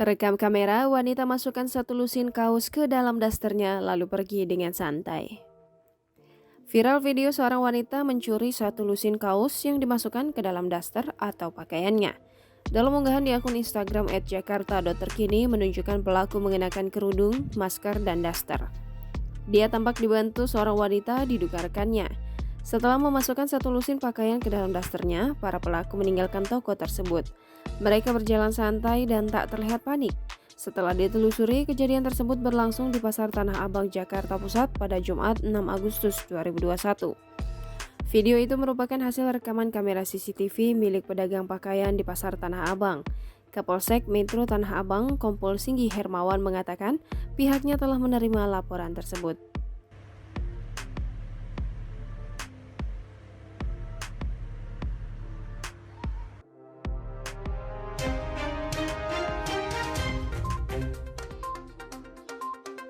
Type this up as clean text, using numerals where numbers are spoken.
Terekam kamera, wanita masukkan satu lusin kaos ke dalam dasternya lalu pergi dengan santai. Viral video seorang wanita mencuri satu lusin kaos yang dimasukkan ke dalam daster atau pakaiannya. Dalam unggahan di akun Instagram @jakarta.terkini menunjukkan pelaku mengenakan kerudung, masker, dan daster. Dia tampak dibantu seorang wanita diduga rekannya. Setelah memasukkan satu lusin pakaian ke dalam dasternya, para pelaku meninggalkan toko tersebut. Mereka berjalan santai dan tak terlihat panik. Setelah ditelusuri, kejadian tersebut berlangsung di Pasar Tanah Abang, Jakarta Pusat pada Jumat 6 Agustus 2021. Video itu merupakan hasil rekaman kamera CCTV milik pedagang pakaian di Pasar Tanah Abang. Kapolsek Metro Tanah Abang, Kompol Singgi Hermawan mengatakan pihaknya telah menerima laporan tersebut.